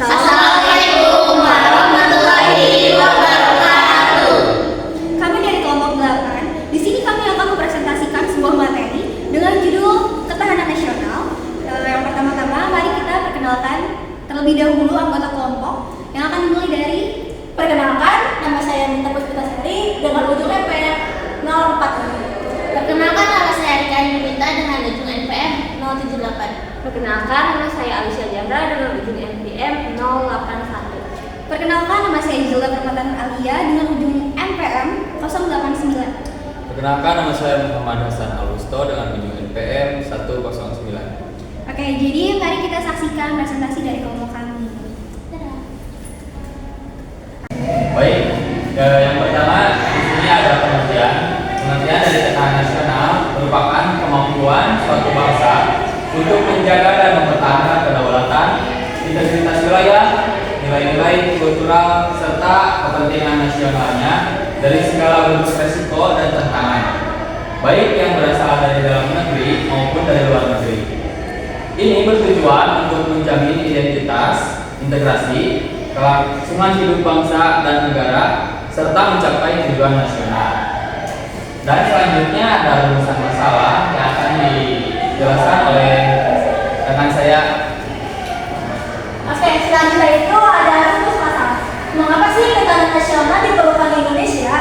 Assalamualaikum warahmatullahi wabarakatuh. Kami dari kelompok 8. Di sini kami akan mempresentasikan sebuah materi dengan judul Ketahanan Nasional. Yang pertama-tama, mari kita perkenalkan terlebih dahulu anggota kelompok yang akan dimulai dari perkenalkan, nama saya Minta Puspitasari dengan ujung NPM 04. Perkenalkan, nama saya Rika Minta dengan ujung NPM 078. Perkenalkan, nama saya Alicia Jandra dengan ujung NPM 081. Perkenalkan, nama saya Zulda Permatan Alia dengan ujung NPM 089. Perkenalkan, nama saya Muhammad Hasan Alusto dengan ujung NPM 109. Oke, jadi mari kita saksikan presentasi dari kelompok kami. Baik, yang pertama di sini ada pengertian. Pengertian dari ketahanan nasional merupakan kemampuan suatu bangsa untuk menjaga dan mempertahankan kedaulatan, integritas wilayah, nilai-nilai kultural serta kepentingan nasionalnya dari segala bentuk resiko dan tantangan, baik yang berasal dari dalam negeri maupun dari luar negeri. Ini bertujuan untuk menjamin identitas, integrasi, kelangsungan hidup bangsa dan negara, serta mencapai tujuan nasional. Dan selanjutnya ada rumusan masalah yang akan dijelaskan oleh rekan saya. Oke, selanjutnya itu ada rumus masalah. Mengapa sih ketahanan nasional diperlukan di Indonesia?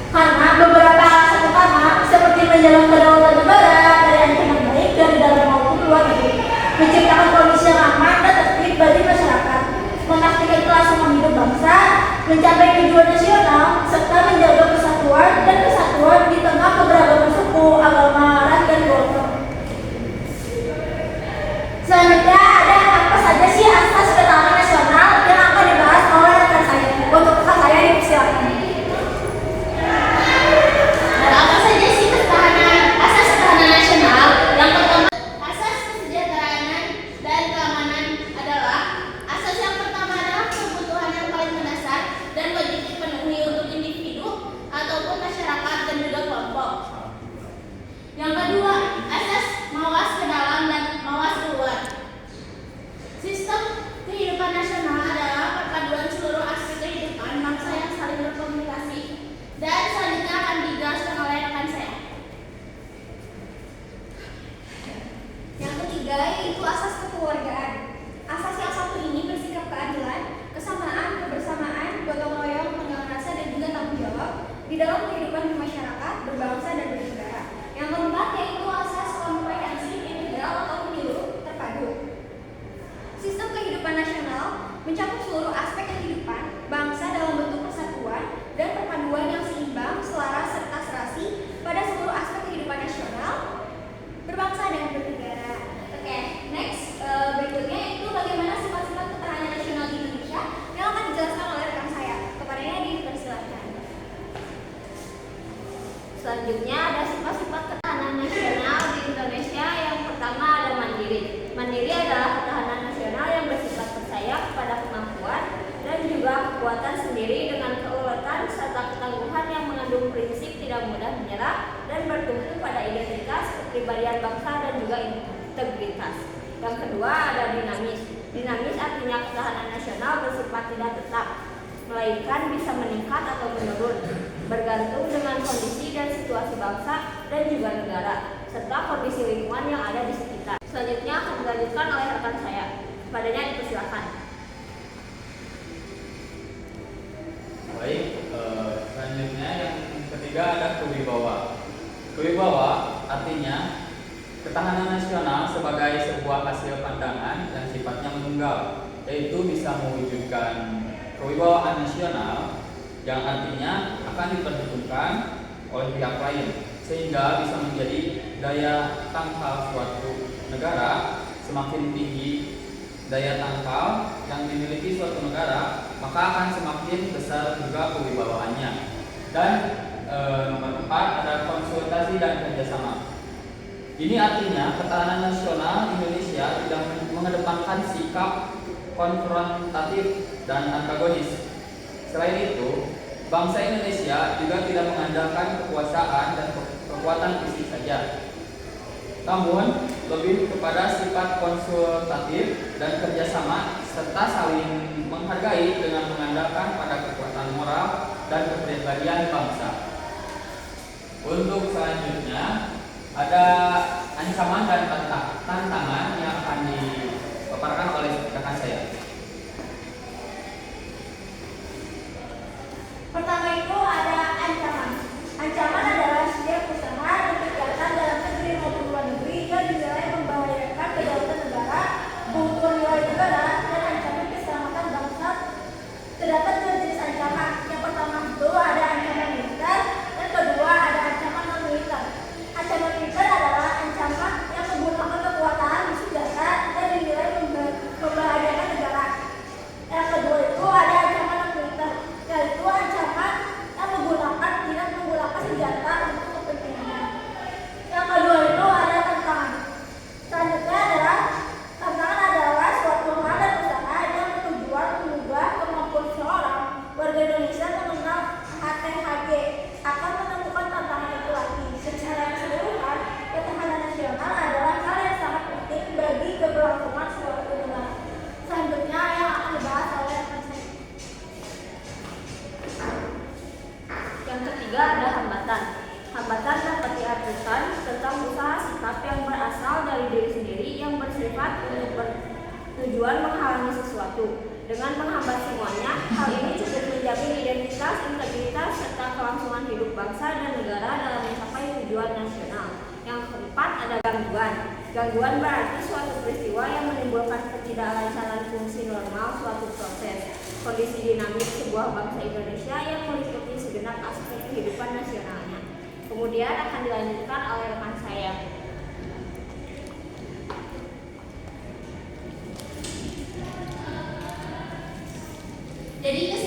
Karena beberapa alasan utama seperti menjaga kedaulatan negara dari ancaman baik dari dalam maupun luar negeri, menciptakan kondisi yang aman dan tertib bagi masyarakat, memastikan kelangsungan hidup bangsa, mencapai tujuan nasional, serta menjaga persatuan dan kesatuan di tengah keberagaman suku, agama, ras, dan golongan. Selanjutnya ada apa saja sih asas ketahanan nasional yang akan dibahas oleh rekan saya. Untuk rekan saya dipersilakan. Apa saja sih asas ketahanan nasional? Yang pertama, asas kesejahteraan dan keamanan adalah asas yang pertama adalah kebutuhan yang paling mendasar dan wajib dipenuhi untuk individu ataupun masyarakat dan juga kelompok. Yang kedua, asas mawas ke dalam dan mawas keluar. Sistem kehidupan nasional adalah perpaduan seluruh aspek kehidupan bangsa yang saling berkomunikasi. Dan selanjutnya akan dijelaskan oleh rekan saya. Yang ketiga yaitu asas kekeluargaan. Asas yang satu ini bersikap keadilan, kesamaan, kebersamaan, gotong royong, pengalaman rasa dan juga tanggung jawab di dalam kehidupan masyarakat, berbangsa dan bernegara. Yang keempat yaitu asas komprehensif integral atau menyeluruh terpadu. Sistem kehidupan nasional mencakup seluruh aspek kehidupan bangsa dalam bentuk persatuan dan perpaduan yang seimbang, selaras serta serasi pada seluruh aspek kehidupan nasional, berbangsa dan bernegara. Oke, next berikutnya itu bagaimana sifat-sifat ketahanan nasional di Indonesia yang akan dijelaskan oleh rekan saya. Kepadanya dipersilakan. Selanjutnya ada sifat-sifat ketahanan nasional di Indonesia. Yang pertama ada mandiri. Mandiri adalah ketahanan nasional yang bersifat percaya kepada kemampuan dan juga kekuatan sendiri dengan keuletan serta ketangguhan yang mengandung prinsip tidak mudah menyerah dan bertumpu pada identitas, kepribadian bangsa dan juga integritas. Yang kedua ada dinamis. Dinamis artinya ketahanan nasional bersifat tidak tetap, melainkan bisa meningkat atau menurun, bergantung dengan kondisi dan situasi bangsa dan juga negara, serta kondisi lingkungan yang ada di sekitar. Selanjutnya akan dilanjutkan oleh rekan saya. Kepadanya dipersilakan. Baik, selanjutnya yang ketiga ada kewibawa. Kewibawa artinya ketahanan nasional sebagai sebuah hasil pandangan yang sifatnya menunggal, yaitu bisa mewujudkan kewibawaan nasional yang artinya akan diperhitungkan oleh pihak lain sehingga bisa menjadi daya tangkal suatu negara. Semakin tinggi daya tangkal yang dimiliki suatu negara, maka akan semakin besar juga kewibawaannya. Dan nomor 4 ada konsultasi dan kerjasama. Ini artinya ketahanan nasional Indonesia tidak mengedepankan sikap konfrontatif dan antagonis. Selain itu, bangsa Indonesia juga tidak mengandalkan kekuasaan dan kekuatan fisik saja, namun lebih kepada sifat konsultatif dan kerjasama serta saling menghargai dengan mengandalkan pada kekuatan moral dan kepribadian bangsa. Untuk selanjutnya ada ancaman dan tantangan yang akan dipaparkan oleh rekan saya. Pertama itu ada ancaman. Ancaman adalah setiap usaha dan kegiatan dalam negeri maupun luar negeri yang dinilai membahayakan kedaulatan negara, keutuhan wilayah negara, dan ancaman keselamatan bangsa. Terdapat dua jenis ancaman. Yang pertama itu ada ancaman militer, dan kedua ada ancaman non militer. Ancaman militer adalah ancaman yang menggunakan kekuatan senjata dan dinilai membahayakan negara. Yang kedua itu ada ancaman non militer, yaitu ancaman yang tidak menggunakan senjata untuk kepentingan. Yang kedua itu ada tantangan. Selanjutnya tantangan adalah suatu hal dan usaha yang bertujuan mengubah kemampuan seorang warga Indonesia mengenal HTHG akan menemukan tantangan itu lagi. Secara keseluruhan, ketahanan nasional adalah hal yang sangat penting bagi keberlangsungan suatu negara. Selanjutnya yang akan dibahas oleh rekan saya. Yang ketiga ada hambatan. Hambatan dapat diartikan tentang usaha sikap yang berasal dari diri sendiri yang bersifat untuk bertujuan menghalangi sesuatu. Dengan menghambat semuanya, hal ini cukup menjamin identitas, integritas, serta kelangsungan hidup bangsa dan negara dalam mencapai tujuan nasional. Yang keempat ada gangguan. Gangguan berarti suatu peristiwa yang menimbulkan ketidaklancaran fungsi normal suatu proses, kondisi dinamik sebuah bangsa Indonesia yang meliputi segenap aspek kehidupan nasionalnya. Kemudian akan dilanjutkan oleh rekan saya. Jadi